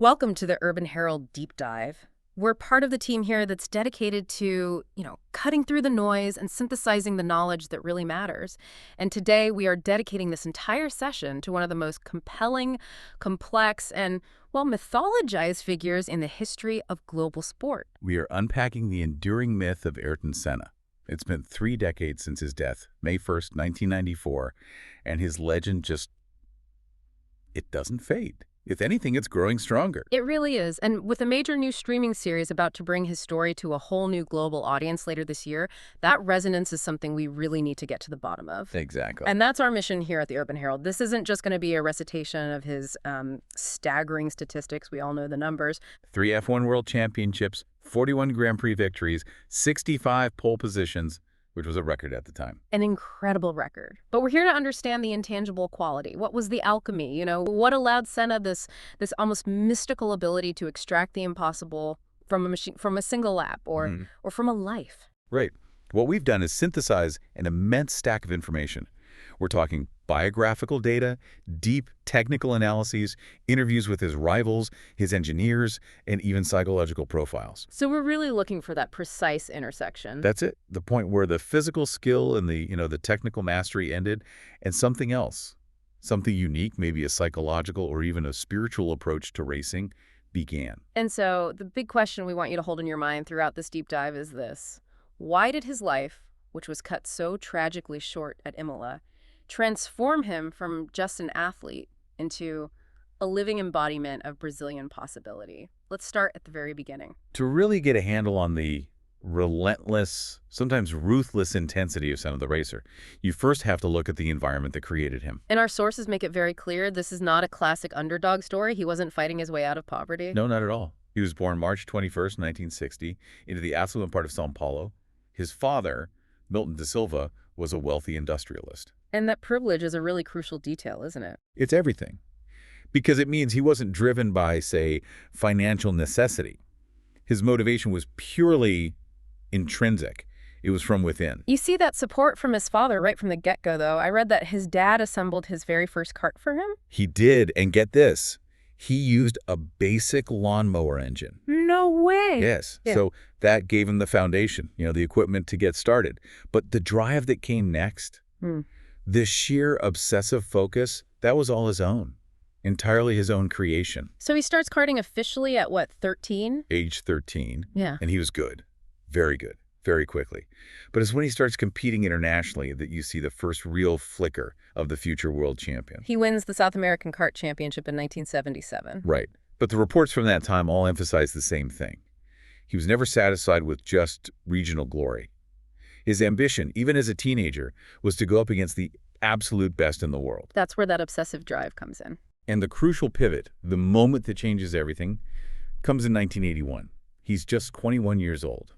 Welcome to the Urban Herald Deep Dive. We're part of the team here that's dedicated to, cutting through the noise and synthesizing the knowledge that really matters. And today we are dedicating this entire session to one of the most compelling, complex, and, mythologized figures in the history of global sport. We are unpacking the enduring myth of Ayrton Senna. It's been 3 decades since his death, May 1st, 1994, and his legend it doesn't fade. If anything, it's growing stronger. It really is. And with a major new streaming series about to bring his story to a whole new global audience later this year, that resonance is something we really need to get to the bottom of. Exactly. And that's our mission here at the Urban Herald. This isn't just going to be a recitation of his staggering statistics. We all know the numbers. 3 F1 World Championships, 41 Grand Prix victories, 65 pole positions, which was a record at the time. An incredible record. But we're here to understand the intangible quality. What was the alchemy? What allowed Senna this almost mystical ability to extract the impossible from a machine, from a single lap, or from a life? Right. What we've done is synthesize an immense stack of information. We're talking biographical data, deep technical analyses, interviews with his rivals, his engineers, and even psychological profiles. So we're really looking for that precise intersection. That's it. The point where the physical skill and the technical mastery ended, and something else, something unique, maybe a psychological or even a spiritual approach to racing, began. And so the big question we want you to hold in your mind throughout this deep dive is this: why did his life, which was cut so tragically short at Imola, transform him from just an athlete into a living embodiment of Brazilian possibility? Let's start at the very beginning. To really get a handle on the relentless, sometimes ruthless intensity of Senna the racer, you first have to look at the environment that created him. And our sources make it very clear this is not a classic underdog story. He wasn't fighting his way out of poverty. No, not at all. He was born March 21st, 1960, into the affluent part of São Paulo. His father, Milton da Silva, was a wealthy industrialist. And that privilege is a really crucial detail, isn't it? It's everything. Because it means he wasn't driven by, say, financial necessity. His motivation was purely intrinsic. It was from within. You see that support from his father right from the get-go, though. I read that his dad assembled his very first kart for him. He did, and get this, he used a basic lawnmower engine. No way! Yes, Yeah. So that gave him the foundation, the equipment to get started. But the drive that came next, this sheer obsessive focus, that was all his own. Entirely his own creation. So he starts karting officially at, 13? Age 13. Yeah. And he was good. Very good. Very quickly. But it's when he starts competing internationally that you see the first real flicker of the future world champion. He wins the South American Kart Championship in 1977. Right. But the reports from that time all emphasize the same thing. He was never satisfied with just regional glory. His ambition, even as a teenager, was to go up against the absolute best in the world. That's where that obsessive drive comes in. And the crucial pivot, the moment that changes everything, comes in 1981. He's just 21 years old.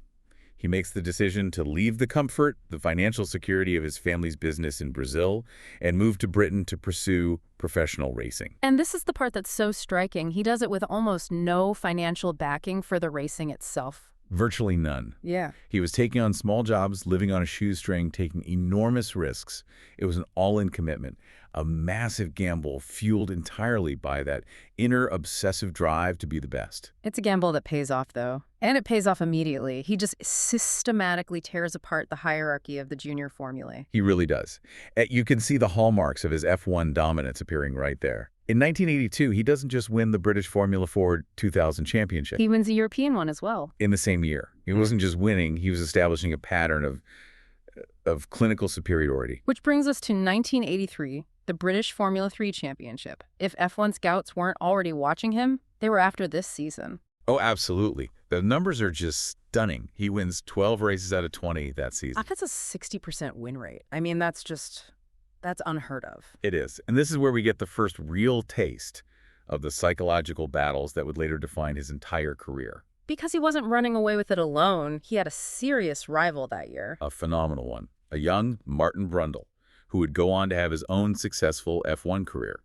He makes the decision to leave the comfort, the financial security of his family's business in Brazil, and move to Britain to pursue professional racing. And this is the part that's so striking. He does it with almost no financial backing for the racing itself. Virtually none. Yeah. He was taking on small jobs, living on a shoestring, taking enormous risks. It was an all-in commitment, a massive gamble fueled entirely by that inner obsessive drive to be the best. It's a gamble that pays off, though. And it pays off immediately. He just systematically tears apart the hierarchy of the junior formulae. He really does. You can see the hallmarks of his F1 dominance appearing right there. In 1982, he doesn't just win the British Formula Ford 2000 championship. He wins a European one as well. In the same year. He wasn't just winning, he was establishing a pattern of clinical superiority. Which brings us to 1983, the British Formula 3 Championship. If F1 scouts weren't already watching him, they were after this season. Oh, absolutely. The numbers are just stunning. He wins 12 races out of 20 that season. That's a 60% win rate. I mean, that's unheard of. It is. And this is where we get the first real taste of the psychological battles that would later define his entire career. Because he wasn't running away with it alone, he had a serious rival that year. A phenomenal one. A young Martin Brundle, who would go on to have his own successful F1 career.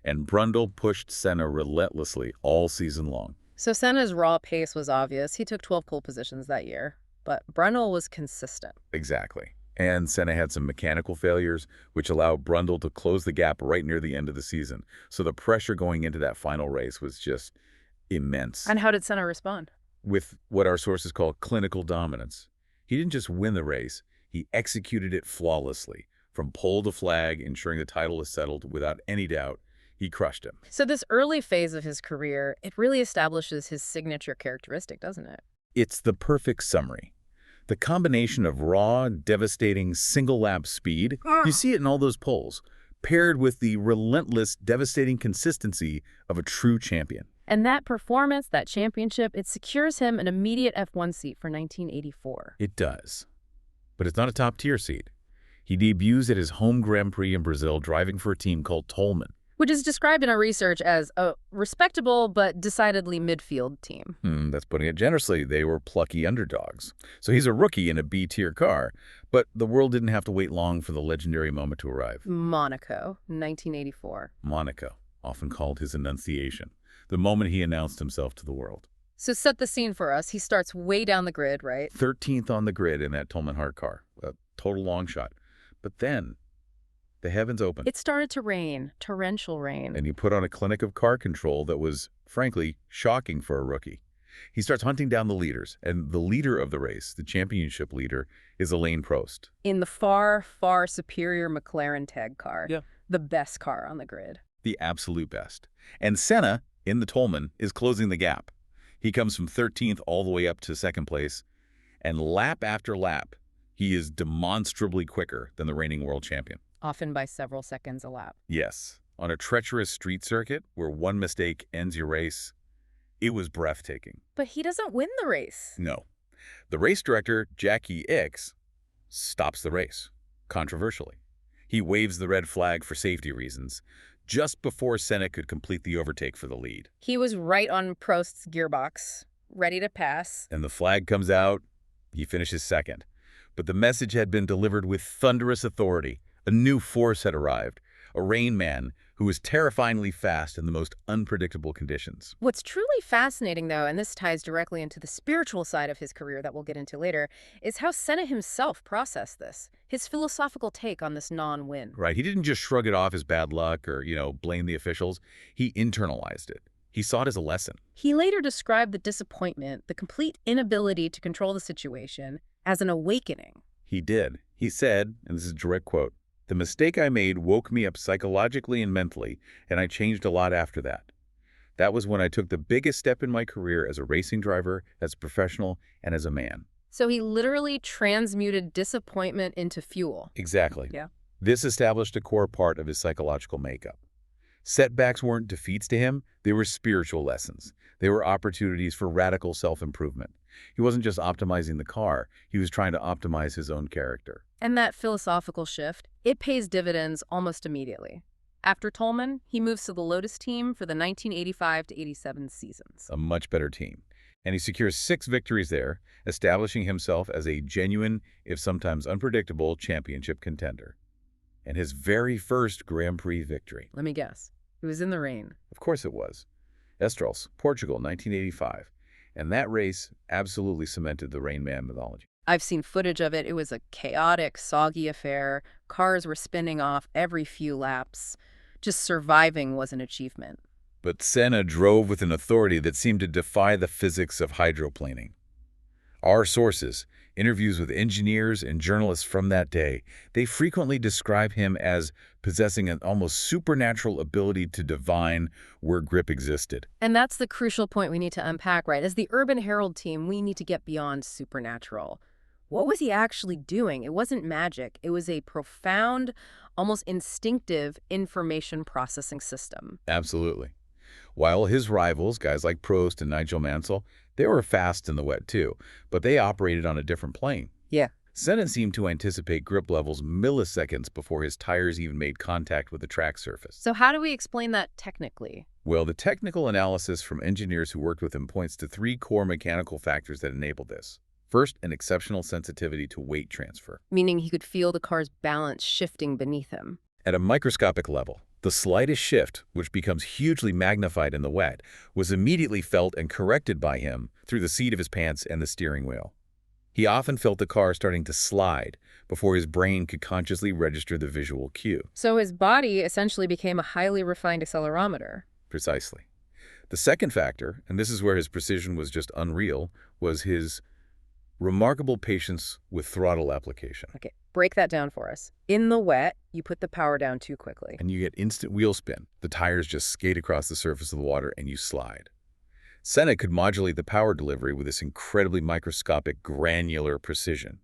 And Brundle pushed Senna relentlessly all season long. So Senna's raw pace was obvious. He took 12 pole positions that year. But Brundle was consistent. Exactly. And Senna had some mechanical failures, which allowed Brundle to close the gap right near the end of the season. So the pressure going into that final race was just Immense. And how did Senna respond? With what our sources call clinical dominance. He didn't just win the race, he executed it flawlessly. From pole to flag, ensuring the title is settled without any doubt. He crushed him. So this early phase of his career, it really establishes his signature characteristic, doesn't it? It's the perfect summary. The combination of raw, devastating single-lap speed, you see it in all those polls, paired with the relentless, devastating consistency of a true champion. And that performance, that championship, it secures him an immediate F1 seat for 1984. It does. But it's not a top-tier seat. He debuts at his home Grand Prix in Brazil driving for a team called Toleman. Which is described in our research as a respectable but decidedly midfield team. That's putting it generously. They were plucky underdogs. So he's a rookie in a B-tier car, but the world didn't have to wait long for the legendary moment to arrive. Monaco, 1984. Monaco, often called his Annunciation, the moment he announced himself to the world. So set the scene for us. He starts way down the grid, right? 13th on the grid in that Toleman Hart car, a total long shot. But then the heavens opened. It started to rain, torrential rain. And he put on a clinic of car control that was, frankly, shocking for a rookie. He starts hunting down the leaders, and the leader of the race, the championship leader, is Alain Prost. In the far, far superior McLaren tag car. Yeah. The best car on the grid. The absolute best. And Senna, in the Toleman, is closing the gap. He comes from 13th all the way up to second place, and lap after lap, he is demonstrably quicker than the reigning world champion. Often by several seconds a lap. Yes. On a treacherous street circuit where one mistake ends your race, it was breathtaking. But he doesn't win the race. No. The race director, Jackie Ickx, stops the race, controversially. He waves the red flag for safety reasons, just before Senna could complete the overtake for the lead. He was right on Prost's gearbox, ready to pass. And the flag comes out, he finishes second. But the message had been delivered with thunderous authority. A new force had arrived, a Rain Man who was terrifyingly fast in the most unpredictable conditions. What's truly fascinating, though, and this ties directly into the spiritual side of his career that we'll get into later, is how Senna himself processed this, his philosophical take on this non-win. Right. He didn't just shrug it off as bad luck or, blame the officials. He internalized it. He saw it as a lesson. He later described the disappointment, the complete inability to control the situation, as an awakening. He did. He said, and this is a direct quote, "The mistake I made woke me up psychologically and mentally, and I changed a lot after that. That was when I took the biggest step in my career as a racing driver, as a professional, and as a man." So he literally transmuted disappointment into fuel. Exactly. Yeah. This established a core part of his psychological makeup. Setbacks weren't defeats to him, they were spiritual lessons. They were opportunities for radical self-improvement. He wasn't just optimizing the car, he was trying to optimize his own character. And that philosophical shift, it pays dividends almost immediately. After Toleman, he moves to the Lotus team for the 1985 to 87 seasons. A much better team. And he secures 6 victories there, establishing himself as a genuine, if sometimes unpredictable, championship contender. And his very first Grand Prix victory. Let me guess. It was in the rain. Of course it was. Estoril, Portugal, 1985. And that race absolutely cemented the Rain Man mythology. I've seen footage of it. It was a chaotic, soggy affair. Cars were spinning off every few laps. Just surviving was an achievement. But Senna drove with an authority that seemed to defy the physics of hydroplaning. Our sources, interviews with engineers and journalists from that day, they frequently describe him as possessing an almost supernatural ability to divine where grip existed. And that's the crucial point we need to unpack, right? As the Urban Herald team, we need to get beyond supernatural. What was he actually doing? It wasn't magic. It was a profound, almost instinctive information processing system. Absolutely. While his rivals, guys like Prost and Nigel Mansell, they were fast in the wet too, but they operated on a different plane. Yeah. Senna seemed to anticipate grip levels milliseconds before his tires even made contact with the track surface. So how do we explain that technically? Well, the technical analysis from engineers who worked with him points to 3 core mechanical factors that enabled this. First, an exceptional sensitivity to weight transfer. Meaning he could feel the car's balance shifting beneath him. At a microscopic level, the slightest shift, which becomes hugely magnified in the wet, was immediately felt and corrected by him through the seat of his pants and the steering wheel. He often felt the car starting to slide before his brain could consciously register the visual cue. So his body essentially became a highly refined accelerometer. Precisely. The second factor, and this is where his precision was just unreal, was his remarkable patience with throttle application. Okay, break that down for us. In the wet, you put the power down too quickly. And you get instant wheel spin. The tires just skate across the surface of the water and you slide. Senna could modulate the power delivery with this incredibly microscopic, granular precision.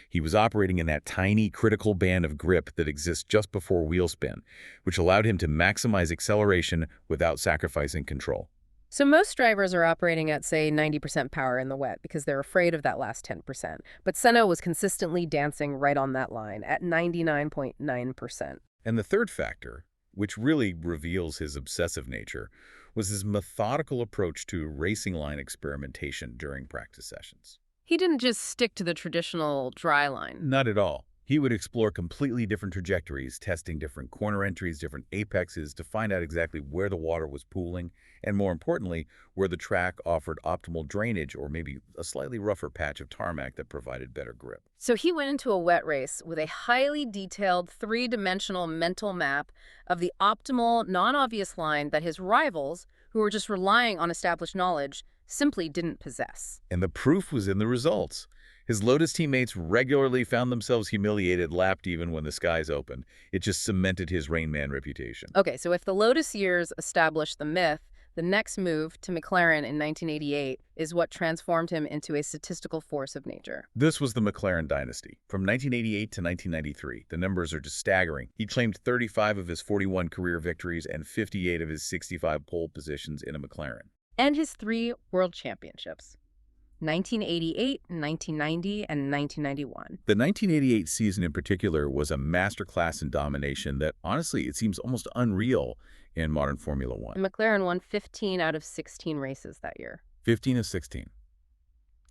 He was operating in that tiny, critical band of grip that exists just before wheel spin, which allowed him to maximize acceleration without sacrificing control. So most drivers are operating at, say, 90% power in the wet because they're afraid of that last 10%. But Senna was consistently dancing right on that line at 99.9%. And the third factor, which really reveals his obsessive nature, was his methodical approach to racing line experimentation during practice sessions. He didn't just stick to the traditional dry line. Not at all. He would explore completely different trajectories, testing different corner entries, different apexes to find out exactly where the water was pooling, and more importantly, where the track offered optimal drainage or maybe a slightly rougher patch of tarmac that provided better grip. So he went into a wet race with a highly detailed three-dimensional mental map of the optimal, non-obvious line that his rivals, who were just relying on established knowledge, simply didn't possess. And the proof was in the results. His Lotus teammates regularly found themselves humiliated, lapped even when the skies opened. It just cemented his Rain Man reputation. Okay, so if the Lotus years established the myth, the next move to McLaren in 1988 is what transformed him into a statistical force of nature. This was the McLaren dynasty. From 1988 to 1993, the numbers are just staggering. He claimed 35 of his 41 career victories and 58 of his 65 pole positions in a McLaren. And his 3 world championships, 1988, 1990, and 1991. The 1988 season in particular was a masterclass in domination that, honestly, it seems almost unreal in modern Formula One. McLaren won 15 out of 16 races that year. 15 of 16.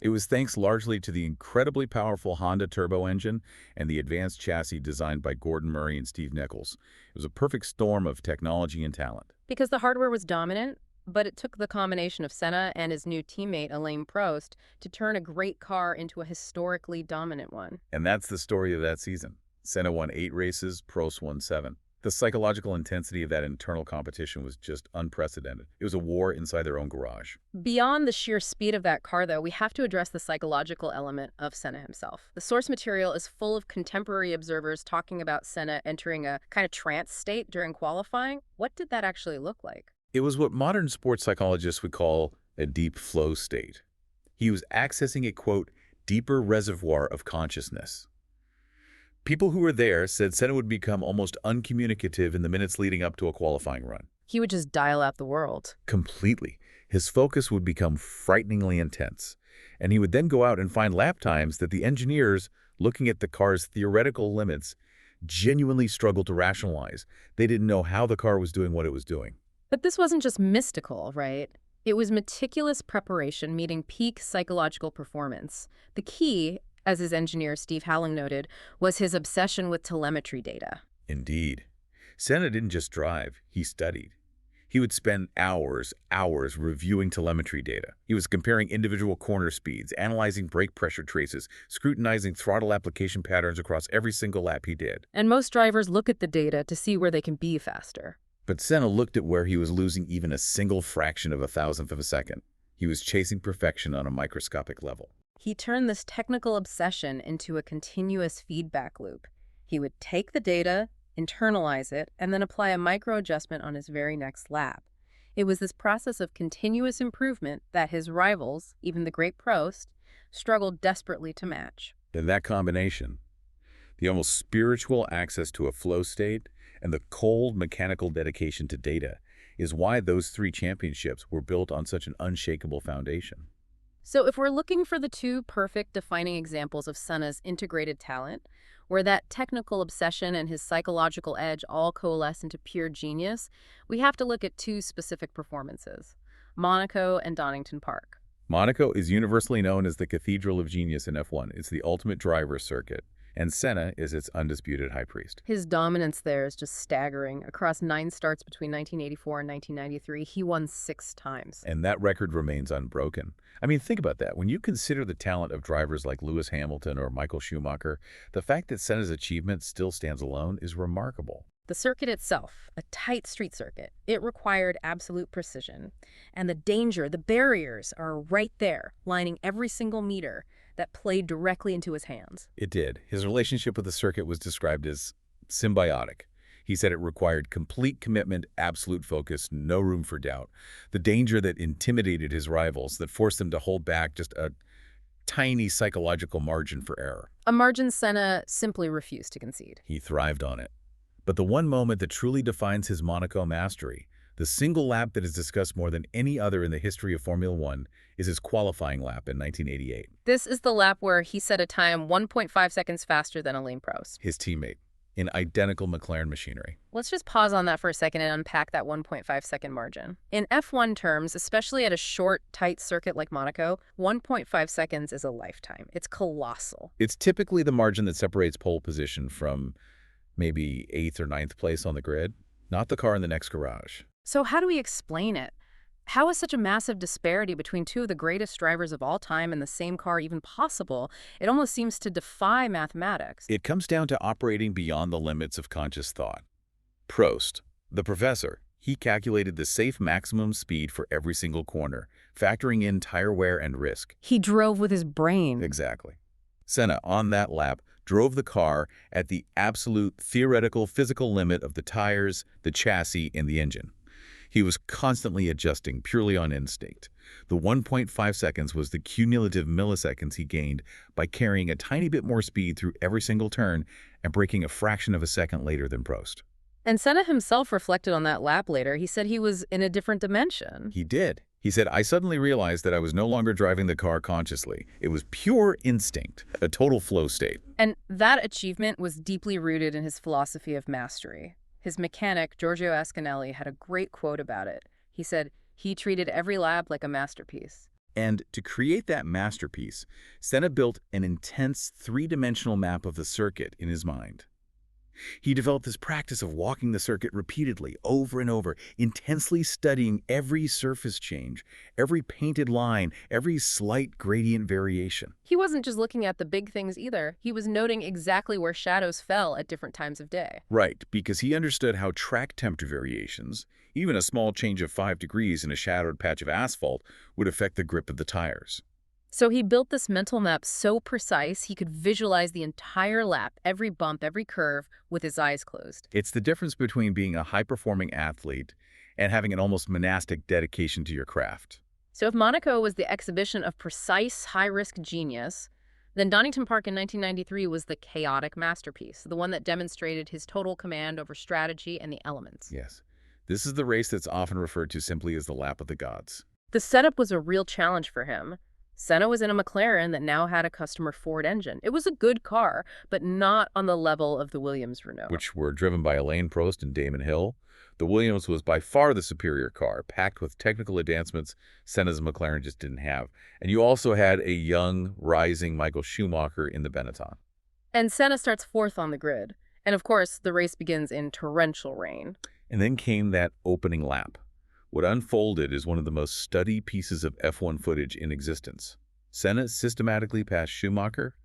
It was thanks largely to the incredibly powerful Honda turbo engine and the advanced chassis designed by Gordon Murray and Steve Nichols. It was a perfect storm of technology and talent. Because the hardware was dominant, but it took the combination of Senna and his new teammate, Alain Prost, to turn a great car into a historically dominant one. And that's the story of that season. Senna won 8 races, Prost won 7. The psychological intensity of that internal competition was just unprecedented. It was a war inside their own garage. Beyond the sheer speed of that car, though, we have to address the psychological element of Senna himself. The source material is full of contemporary observers talking about Senna entering a kind of trance state during qualifying. What did that actually look like? It was what modern sports psychologists would call a deep flow state. He was accessing a, quote, deeper reservoir of consciousness. People who were there said Senna would become almost uncommunicative in the minutes leading up to a qualifying run. He would just dial out the world. Completely. His focus would become frighteningly intense. And he would then go out and find lap times that the engineers, looking at the car's theoretical limits, genuinely struggled to rationalize. They didn't know how the car was doing what it was doing. But this wasn't just mystical, right? It was meticulous preparation meeting peak psychological performance. The key, as his engineer Steve Halling noted, was his obsession with telemetry data. Indeed. Senna didn't just drive, he studied. He would spend hours reviewing telemetry data. He was comparing individual corner speeds, analyzing brake pressure traces, scrutinizing throttle application patterns across every single lap he did. And most drivers look at the data to see where they can be faster. But Senna looked at where he was losing even a single fraction of a thousandth of a second. He was chasing perfection on a microscopic level. He turned this technical obsession into a continuous feedback loop. He would take the data, internalize it, and then apply a micro-adjustment on his very next lap. It was this process of continuous improvement that his rivals, even the great Prost, struggled desperately to match. And that combination, the almost spiritual access to a flow state and the cold mechanical dedication to data, is why those 3 championships were built on such an unshakable foundation. So if we're looking for the 2 perfect defining examples of Senna's integrated talent, where that technical obsession and his psychological edge all coalesce into pure genius, we have to look at 2 specific performances, Monaco and Donington Park. Monaco is universally known as the Cathedral of Genius in F1. It's the ultimate driver's circuit, and Senna is its undisputed high priest. His dominance there is just staggering. Across 9 starts between 1984 and 1993, he won 6 times. And that record remains unbroken. I mean, think about that. When you consider the talent of drivers like Lewis Hamilton or Michael Schumacher, the fact that Senna's achievement still stands alone is remarkable. The circuit itself, a tight street circuit, it required absolute precision. And the danger, the barriers are right there, lining every single meter that played directly into his hands. It did. His relationship with the circuit was described as symbiotic. He said it required complete commitment, absolute focus, no room for doubt. The danger that intimidated his rivals, that forced them to hold back just a tiny psychological margin for error. A margin Senna simply refused to concede. He thrived on it. But the one moment that truly defines his Monaco mastery, the single lap that is discussed more than any other in the history of Formula One, is his qualifying lap in 1988. This is the lap where he set a time 1.5 seconds faster than Alain Prost, His teammate, in identical McLaren machinery. Let's just pause on that for a second and unpack that 1.5-second margin. In F1 terms, especially at a short, tight circuit like Monaco, 1.5 seconds is a lifetime. It's colossal. It's typically the margin that separates pole position from maybe 8th or 9th place on the grid, not the car in the next garage. So how do we explain it? How is such a massive disparity between two of the greatest drivers of all time in the same car even possible? It almost seems to defy mathematics. It comes down to operating beyond the limits of conscious thought. Prost, the professor, he calculated the safe maximum speed for every single corner, factoring in tire wear and risk. He drove with his brain. Exactly. Senna, on that lap, drove the car at the absolute theoretical physical limit of the tires, the chassis, and the engine. He was constantly adjusting purely on instinct. The 1.5 seconds was the cumulative milliseconds he gained by carrying a tiny bit more speed through every single turn and braking a fraction of a second later than Prost. And Senna himself reflected on that lap later. He said he was in a different dimension. He did. He said, "I suddenly realized that I was no longer driving the car consciously. It was pure instinct, a total flow state." And that achievement was deeply rooted in his philosophy of mastery. His mechanic, Giorgio Ascanelli, had a great quote about it. He said, he treated every lap like a masterpiece. And to create that masterpiece, Senna built an intense three-dimensional map of the circuit in his mind. He developed this practice of walking the circuit repeatedly, over and over, intensely studying every surface change, every painted line, every slight gradient variation. He wasn't just looking at the big things either. He was noting exactly where shadows fell at different times of day. Right, because he understood how track temperature variations, even a small change of 5 degrees in a shadowed patch of asphalt, would affect the grip of the tires. So he built this mental map so precise he could visualize the entire lap, every bump, every curve, with his eyes closed. It's the difference between being a high-performing athlete and having an almost monastic dedication to your craft. So if Monaco was the exhibition of precise, high-risk genius, then Donington Park in 1993 was the chaotic masterpiece, the one that demonstrated his total command over strategy and the elements. Yes, this is the race that's often referred to simply as the lap of the gods. The setup was a real challenge for him. Senna was in a McLaren that now had a customer Ford engine. It was a good car, but not on the level of the Williams Renault. Which were driven by Alain Prost and Damon Hill. The Williams was by far the superior car, packed with technical advancements Senna's McLaren just didn't have. And you also had a young, rising Michael Schumacher in the Benetton. And Senna starts fourth on the grid. And of course, the race begins in torrential rain. And then came that opening lap. What unfolded is one of the most studied pieces of F1 footage in existence. Senna systematically passed Schumacher,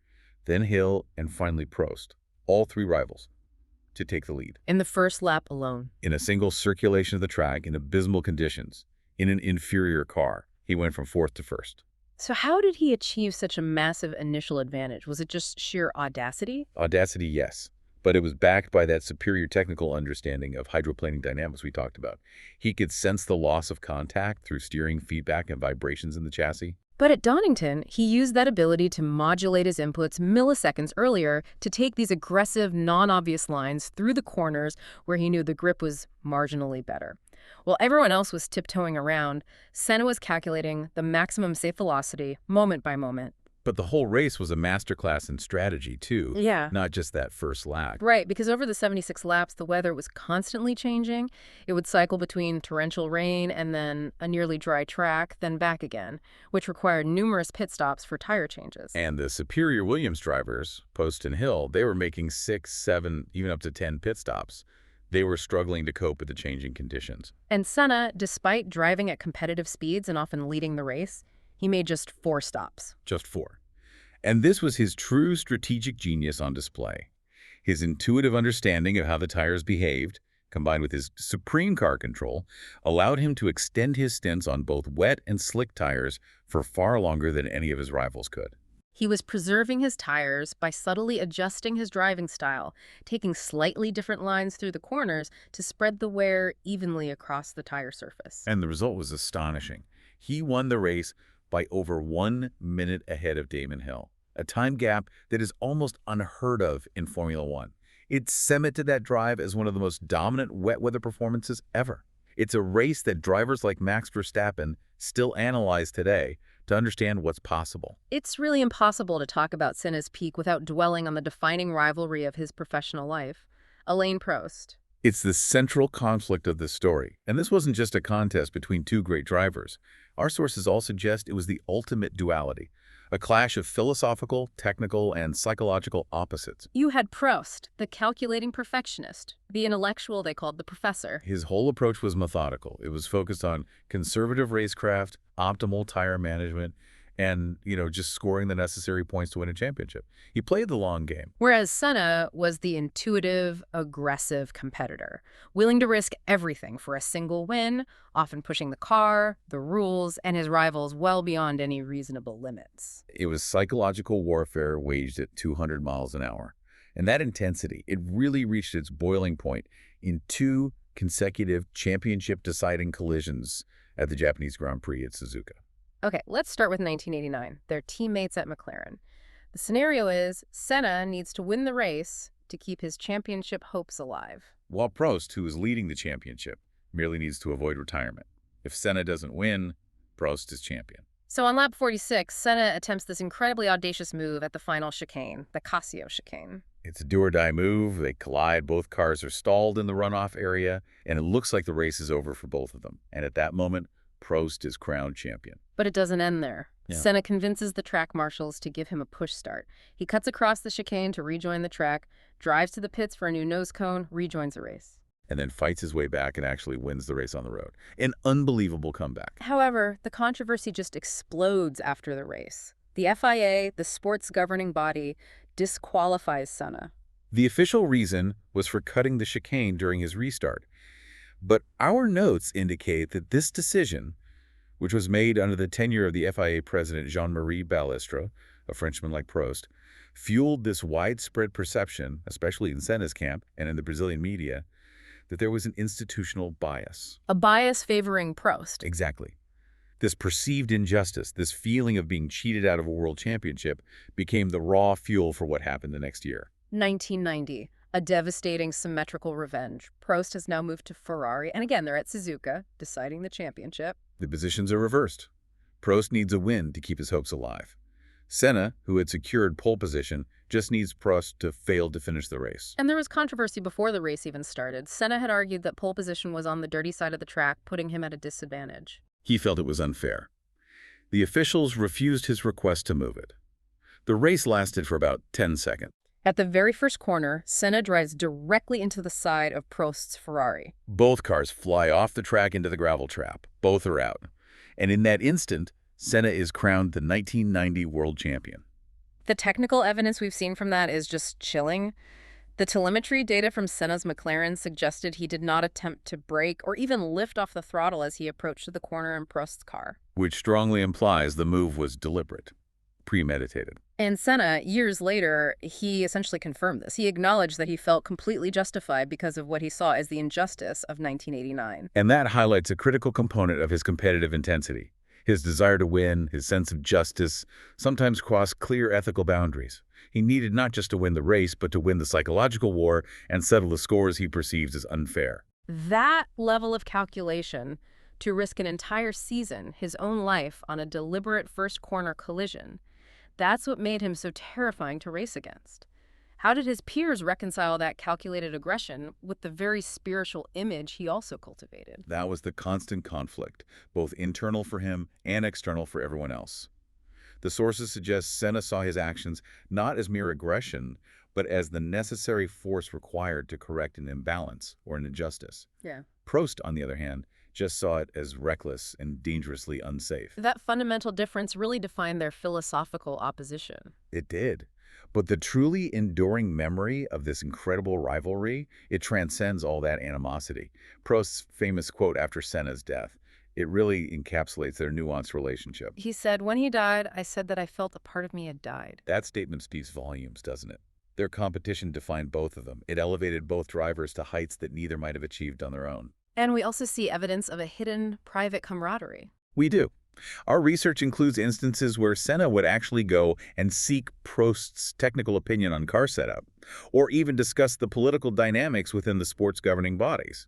then Hill, and finally Prost, all three rivals, to take the lead. In the first lap alone. In a single circulation of the track in abysmal conditions, in an inferior car, he went from fourth to first. So how did he achieve such a massive initial advantage? Was it just sheer audacity? Audacity, yes. But it was backed by that superior technical understanding of hydroplaning dynamics we talked about. He could sense the loss of contact through steering feedback and vibrations in the chassis. But at Donington, he used that ability to modulate his inputs milliseconds earlier to take these aggressive, non-obvious lines through the corners where he knew the grip was marginally better. While everyone else was tiptoeing around, Senna was calculating the maximum safe velocity moment by moment. But the whole race was a masterclass in strategy, too. Yeah. Not just that first lap. Right, because over the 76 laps, the weather was constantly changing. It would cycle between torrential rain and then a nearly dry track, then back again, which required numerous pit stops for tire changes. And the superior Williams drivers, Prost and Hill, they were making 6, 7, even up to 10 pit stops. They were struggling to cope with the changing conditions. And Senna, despite driving at competitive speeds and often leading the race, he made just 4 stops. Just 4. And this was his true strategic genius on display. His intuitive understanding of how the tires behaved, combined with his supreme car control, allowed him to extend his stints on both wet and slick tires for far longer than any of his rivals could. He was preserving his tires by subtly adjusting his driving style, taking slightly different lines through the corners to spread the wear evenly across the tire surface. And the result was astonishing. He won the race by over 1 minute ahead of Damon Hill, a time gap that is almost unheard of in Formula One. It cemented that drive as one of the most dominant wet weather performances ever. It's a race that drivers like Max Verstappen still analyze today to understand what's possible. It's really impossible to talk about Senna's peak without dwelling on the defining rivalry of his professional life, Alain Prost. It's the central conflict of the story, and this wasn't just a contest between two great drivers. Our sources all suggest it was the ultimate duality, a clash of philosophical, technical, and psychological opposites. You had Prost, the calculating perfectionist, the intellectual they called the professor. His whole approach was methodical. It was focused on conservative racecraft, optimal tire management, and, just scoring the necessary points to win a championship. He played the long game. Whereas Senna was the intuitive, aggressive competitor, willing to risk everything for a single win, often pushing the car, the rules, and his rivals well beyond any reasonable limits. It was psychological warfare waged at 200 miles an hour. And that intensity, it really reached its boiling point in 2 consecutive championship-deciding collisions at the Japanese Grand Prix at Suzuka. Okay, let's start with 1989. They're teammates at McLaren. The scenario is Senna needs to win the race to keep his championship hopes alive. While Prost, who is leading the championship, merely needs to avoid retirement. If Senna doesn't win, Prost is champion. So on lap 46, Senna attempts this incredibly audacious move at the final chicane, the Casio chicane. It's a do-or-die move. They collide. Both cars are stalled in the runoff area, and it looks like the race is over for both of them. And at that moment, Prost is crowned champion. But it doesn't end there. Yeah. Senna convinces the track marshals to give him a push start. He cuts across the chicane to rejoin the track, drives to the pits for a new nose cone, rejoins the race. And then fights his way back and actually wins the race on the road. An unbelievable comeback. However, the controversy just explodes after the race. The FIA, the sport's governing body, disqualifies Senna. The official reason was for cutting the chicane during his restart. But our notes indicate that this decision, which was made under the tenure of the FIA president Jean-Marie Balestre, a Frenchman like Prost, fueled this widespread perception, especially in Senna's camp and in the Brazilian media, that there was an institutional bias. A bias favoring Prost. Exactly. This perceived injustice, this feeling of being cheated out of a world championship, became the raw fuel for what happened the next year. 1990. A devastating symmetrical revenge. Prost has now moved to Ferrari, and again, they're at Suzuka, deciding the championship. The positions are reversed. Prost needs a win to keep his hopes alive. Senna, who had secured pole position, just needs Prost to fail to finish the race. And there was controversy before the race even started. Senna had argued that pole position was on the dirty side of the track, putting him at a disadvantage. He felt it was unfair. The officials refused his request to move it. The race lasted for about 10 seconds. At the very first corner, Senna drives directly into the side of Prost's Ferrari. Both cars fly off the track into the gravel trap. Both are out. And in that instant, Senna is crowned the 1990 world champion. The technical evidence we've seen from that is just chilling. The telemetry data from Senna's McLaren suggested he did not attempt to brake or even lift off the throttle as he approached the corner in Prost's car. Which strongly implies the move was deliberate, premeditated. And Senna, years later, he essentially confirmed this. He acknowledged that he felt completely justified because of what he saw as the injustice of 1989. And that highlights a critical component of his competitive intensity. His desire to win, his sense of justice, sometimes crossed clear ethical boundaries. He needed not just to win the race, but to win the psychological war and settle the scores he perceives as unfair. That level of calculation, to risk an entire season, his own life, on a deliberate first corner collision, that's what made him so terrifying to race against. How did his peers reconcile that calculated aggression with the very spiritual image he also cultivated? That was the constant conflict, both internal for him and external for everyone else. The sources suggest Senna saw his actions not as mere aggression, but as the necessary force required to correct an imbalance or an injustice. Yeah. Prost, on the other hand, just saw it as reckless and dangerously unsafe. That fundamental difference really defined their philosophical opposition. It did. But the truly enduring memory of this incredible rivalry, it transcends all that animosity. Prost's famous quote after Senna's death, it really encapsulates their nuanced relationship. He said, "When he died, I said that I felt a part of me had died." That statement speaks volumes, doesn't it? Their competition defined both of them. It elevated both drivers to heights that neither might have achieved on their own. And we also see evidence of a hidden, private camaraderie. We do. Our research includes instances where Senna would actually go and seek Prost's technical opinion on car setup, or even discuss the political dynamics within the sport's governing bodies.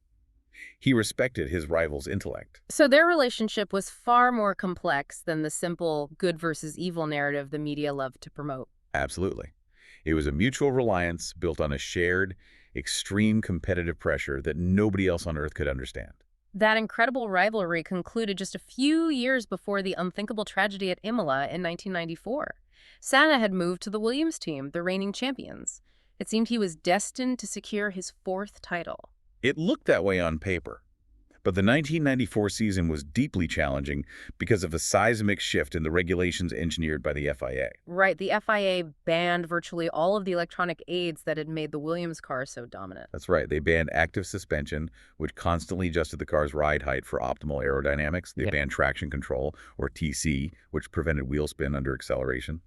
He respected his rival's intellect. So their relationship was far more complex than the simple good versus evil narrative the media loved to promote. Absolutely. It was a mutual reliance built on a shared, extreme competitive pressure that nobody else on Earth could understand. That incredible rivalry concluded just a few years before the unthinkable tragedy at Imola in 1994. Senna had moved to the Williams team, the reigning champions. It seemed he was destined to secure his fourth title. It looked that way on paper. But the 1994 season was deeply challenging because of a seismic shift in the regulations engineered by the FIA. Right, the FIA banned virtually all of the electronic aids that had made the Williams car so dominant. That's right. They banned active suspension, which constantly adjusted the car's ride height for optimal aerodynamics. They banned traction control, or TC, which prevented wheel spin under acceleration.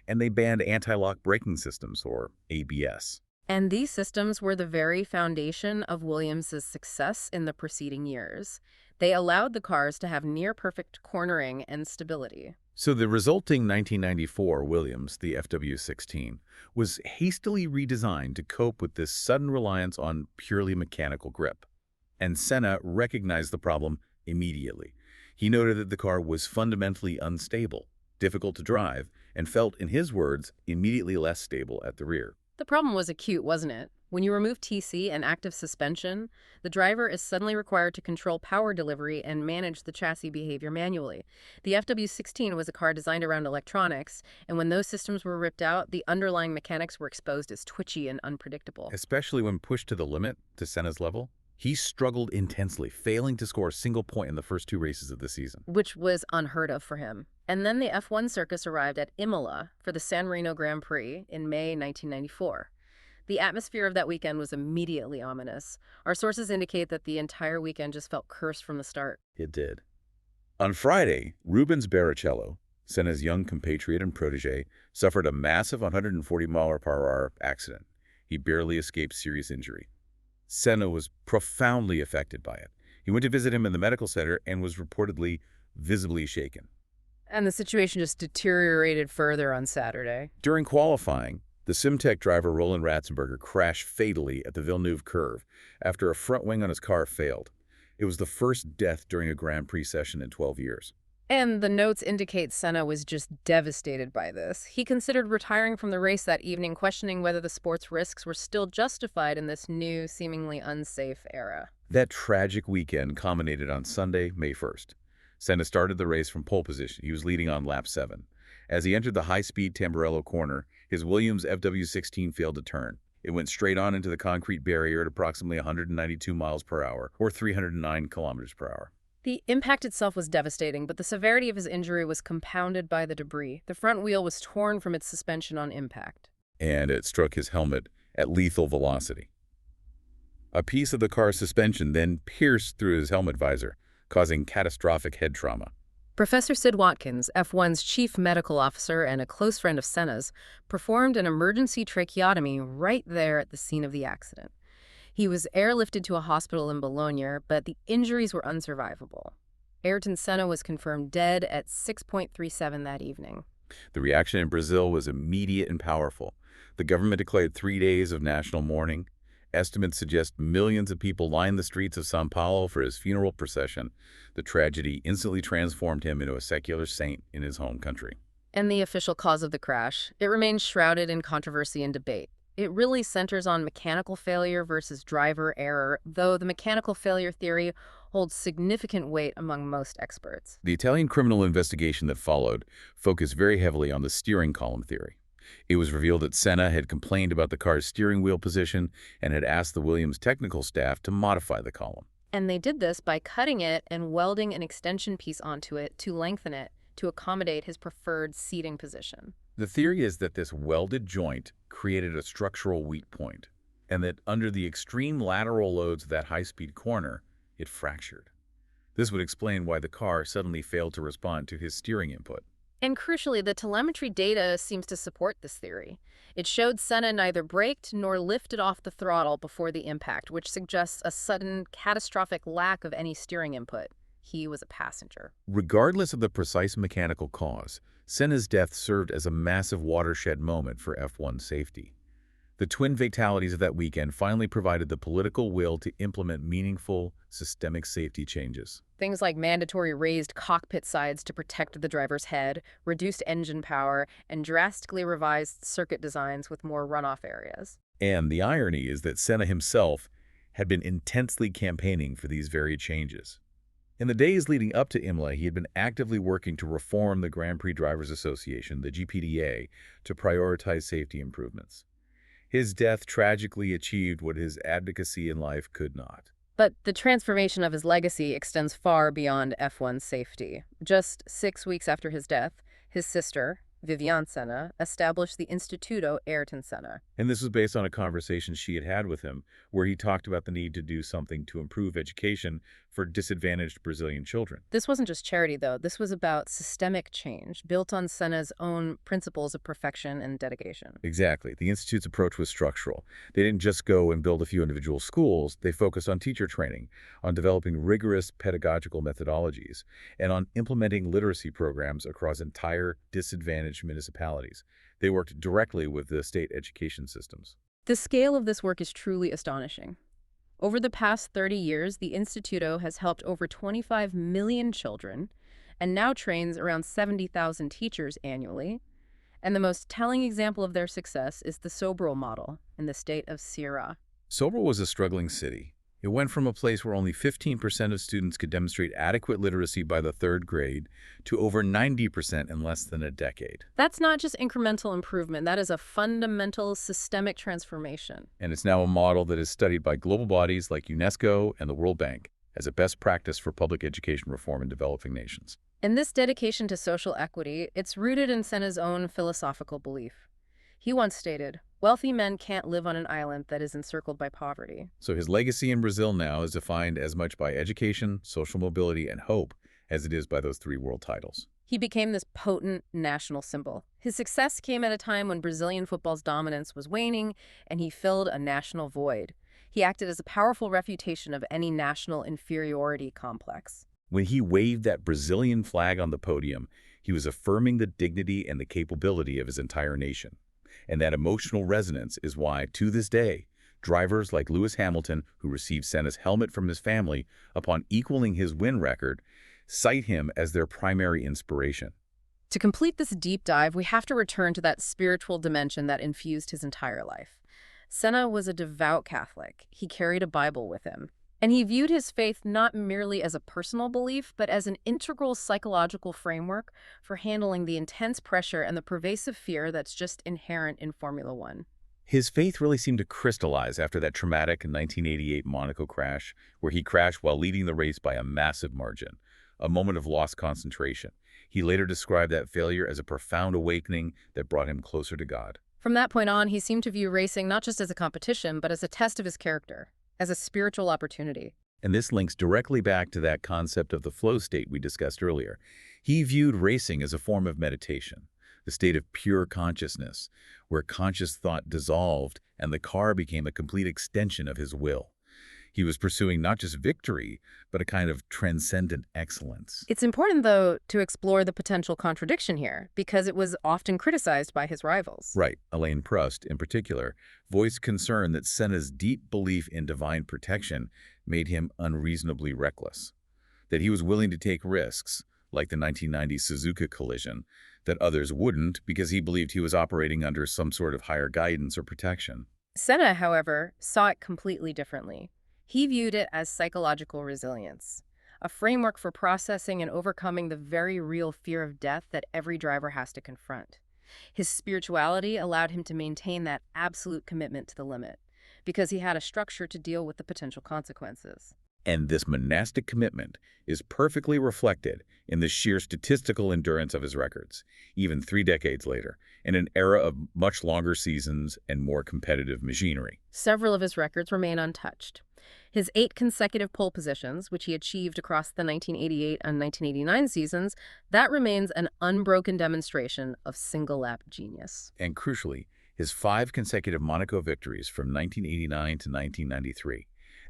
And they banned anti-lock braking systems, or ABS. And these systems were the very foundation of Williams' success in the preceding years. They allowed the cars to have near-perfect cornering and stability. So the resulting 1994 Williams, the FW16, was hastily redesigned to cope with this sudden reliance on purely mechanical grip. And Senna recognized the problem immediately. He noted that the car was fundamentally unstable, difficult to drive, and felt, in his words, immediately less stable at the rear. The problem was acute, wasn't it? When you remove TC and active suspension, the driver is suddenly required to control power delivery and manage the chassis behavior manually. The FW16 was a car designed around electronics, and when those systems were ripped out, the underlying mechanics were exposed as twitchy and unpredictable. Especially when pushed to the limit, to Senna's level, he struggled intensely, failing to score a single point in the first two races of the season. Which was unheard of for him. And then the F1 circus arrived at Imola for the San Marino Grand Prix in May 1994. The atmosphere of that weekend was immediately ominous. Our sources indicate that the entire weekend just felt cursed from the start. It did. On Friday, Rubens Barrichello, Senna's young compatriot and protege, suffered a massive 140-mile-per-hour accident. He barely escaped serious injury. Senna was profoundly affected by it. He went to visit him in the medical center and was reportedly visibly shaken. And the situation just deteriorated further on Saturday. During qualifying, the Simtek driver Roland Ratzenberger crashed fatally at the Villeneuve curve after a front wing on his car failed. It was the first death during a Grand Prix session in 12 years. And the notes indicate Senna was just devastated by this. He considered retiring from the race that evening, questioning whether the sport's risks were still justified in this new, seemingly unsafe era. That tragic weekend culminated on Sunday, May 1st. Senna started the race from pole position. He was leading on lap 7. As he entered the high-speed Tamburello corner, his Williams FW16 failed to turn. It went straight on into the concrete barrier at approximately 192 miles per hour, or 309 kilometers per hour. The impact itself was devastating, but the severity of his injury was compounded by the debris. The front wheel was torn from its suspension on impact. And it struck his helmet at lethal velocity. A piece of the car's suspension then pierced through his helmet visor, causing catastrophic head trauma. Professor Sid Watkins, F1's chief medical officer and a close friend of Senna's, performed an emergency tracheotomy right there at the scene of the accident. He was airlifted to a hospital in Bologna, but the injuries were unsurvivable. Ayrton Senna was confirmed dead at 6:37 that evening. The reaction in Brazil was immediate and powerful. The government declared 3 days of national mourning. Estimates suggest millions of people lined the streets of São Paulo for his funeral procession. The tragedy instantly transformed him into a secular saint in his home country. And the official cause of the crash, it remains shrouded in controversy and debate. It really centers on mechanical failure versus driver error, though the mechanical failure theory holds significant weight among most experts. The Italian criminal investigation that followed focused very heavily on the steering column theory. It was revealed that Senna had complained about the car's steering wheel position and had asked the Williams technical staff to modify the column. And they did this by cutting it and welding an extension piece onto it to lengthen it to accommodate his preferred seating position. The theory is that this welded joint created a structural weak point, and that under the extreme lateral loads of that high-speed corner, it fractured. This would explain why the car suddenly failed to respond to his steering input. And crucially, the telemetry data seems to support this theory. It showed Senna neither braked nor lifted off the throttle before the impact, which suggests a sudden, catastrophic lack of any steering input. He was a passenger. Regardless of the precise mechanical cause, Senna's death served as a massive watershed moment for F1 safety. The twin fatalities of that weekend finally provided the political will to implement meaningful, systemic safety changes. Things like mandatory raised cockpit sides to protect the driver's head, reduced engine power, and drastically revised circuit designs with more runoff areas. And the irony is that Senna himself had been intensely campaigning for these very changes. In the days leading up to Imola, he had been actively working to reform the Grand Prix Drivers Association, the GPDA, to prioritize safety improvements. His death tragically achieved what his advocacy in life could not. But the transformation of his legacy extends far beyond F1 safety. Just 6 weeks after his death, his sister, Viviane Senna, established the Instituto Ayrton Senna. And this was based on a conversation she had had with him, where he talked about the need to do something to improve education for disadvantaged Brazilian children. This wasn't just charity, though. This was about systemic change, built on Senna's own principles of perfection and dedication. Exactly. The Institute's approach was structural. They didn't just go and build a few individual schools. They focused on teacher training, on developing rigorous pedagogical methodologies, and on implementing literacy programs across entire disadvantaged municipalities. They worked directly with the state education systems. The scale of this work is truly astonishing. Over the past 30 years, the Instituto has helped over 25 million children and now trains around 70,000 teachers annually. And the most telling example of their success is the Sobral model in the state of Ceará. Sobral was a struggling city. It went from a place where only 15% of students could demonstrate adequate literacy by the third grade to over 90% in less than a decade. That's not just incremental improvement. That is a fundamental systemic transformation. And it's now a model that is studied by global bodies like UNESCO and the World Bank as a best practice for public education reform in developing nations. And this dedication to social equity, it's rooted in Senna's own philosophical belief. He once stated, "Wealthy men can't live on an island that is encircled by poverty." So his legacy in Brazil now is defined as much by education, social mobility, and hope as it is by those 3 world titles. He became this potent national symbol. His success came at a time when Brazilian football's dominance was waning, and he filled a national void. He acted as a powerful refutation of any national inferiority complex. When he waved that Brazilian flag on the podium, he was affirming the dignity and the capability of his entire nation. And that emotional resonance is why, to this day, drivers like Lewis Hamilton, who received Senna's helmet from his family upon equaling his win record, cite him as their primary inspiration. To complete this deep dive, we have to return to that spiritual dimension that infused his entire life. Senna was a devout Catholic. He carried a Bible with him. And he viewed his faith not merely as a personal belief, but as an integral psychological framework for handling the intense pressure and the pervasive fear that's just inherent in Formula One. His faith really seemed to crystallize after that traumatic 1988 Monaco crash, where he crashed while leading the race by a massive margin, a moment of lost concentration. He later described that failure as a profound awakening that brought him closer to God. From that point on, he seemed to view racing not just as a competition, but as a test of his character, as a spiritual opportunity. And this links directly back to that concept of the flow state we discussed earlier. He viewed racing as a form of meditation, the state of pure consciousness, where conscious thought dissolved and the car became a complete extension of his will. He was pursuing not just victory, but a kind of transcendent excellence. It's important, though, to explore the potential contradiction here, because it was often criticized by his rivals. Right. Alain Prost, in particular, voiced concern that Senna's deep belief in divine protection made him unreasonably reckless, that he was willing to take risks, like the 1990 Suzuka collision, that others wouldn't because he believed he was operating under some sort of higher guidance or protection. Senna, however, saw it completely differently. He viewed it as psychological resilience, a framework for processing and overcoming the very real fear of death that every driver has to confront. His spirituality allowed him to maintain that absolute commitment to the limit, because he had a structure to deal with the potential consequences. And this monastic commitment is perfectly reflected in the sheer statistical endurance of his records, even 3 decades later, in an era of much longer seasons and more competitive machinery. Several of his records remain untouched. His 8 consecutive pole positions, which he achieved across the 1988 and 1989 seasons, that remains an unbroken demonstration of single-lap genius. And crucially, his 5 consecutive Monaco victories from 1989 to 1993.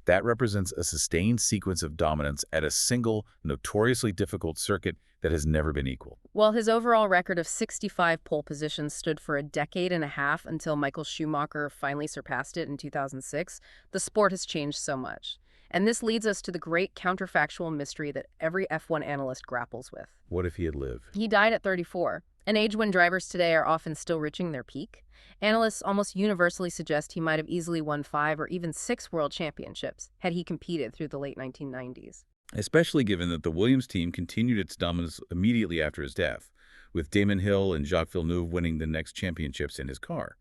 That represents a sustained sequence of dominance at a single, notoriously difficult circuit that has never been equaled. While his overall record of 65 pole positions stood for a decade and a half until Michael Schumacher finally surpassed it in 2006, the sport has changed so much. And this leads us to the great counterfactual mystery that every F1 analyst grapples with. What if he had lived? He died at 34, an age when drivers today are often still reaching their peak. Analysts almost universally suggest he might have easily won 5 or even 6 world championships had he competed through the late 1990s. Especially given that the Williams team continued its dominance immediately after his death, with Damon Hill and Jacques Villeneuve winning the next championships in his car.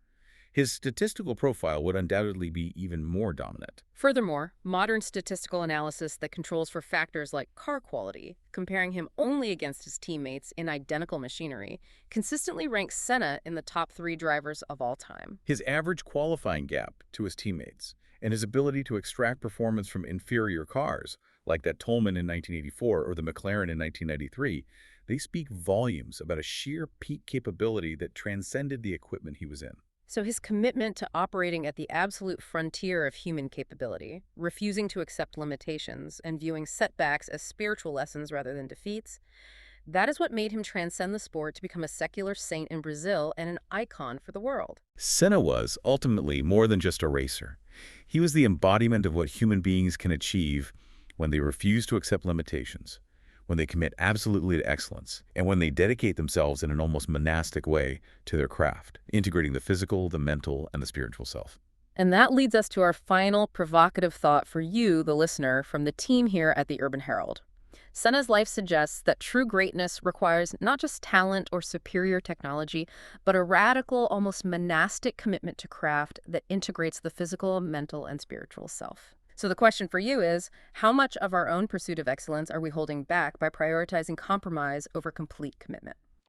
His statistical profile would undoubtedly be even more dominant. Furthermore, modern statistical analysis that controls for factors like car quality, comparing him only against his teammates in identical machinery, consistently ranks Senna in the top 3 drivers of all time. His average qualifying gap to his teammates and his ability to extract performance from inferior cars, like that Tolman in 1984 or the McLaren in 1993, they speak volumes about a sheer peak capability that transcended the equipment he was in. So his commitment to operating at the absolute frontier of human capability, refusing to accept limitations, and viewing setbacks as spiritual lessons rather than defeats, that is what made him transcend the sport to become a secular saint in Brazil and an icon for the world. Senna was, ultimately, more than just a racer. He was the embodiment of what human beings can achieve when they refuse to accept limitations, when they commit absolutely to excellence, and when they dedicate themselves in an almost monastic way to their craft, integrating the physical, the mental, and the spiritual self. And that leads us to our final provocative thought for you, the listener, from the team here at the Urban Herald. Senna's life suggests that true greatness requires not just talent or superior technology, but a radical, almost monastic commitment to craft that integrates the physical, mental, and spiritual self. So the question for you is, how much of our own pursuit of excellence are we holding back by prioritizing compromise over complete commitment?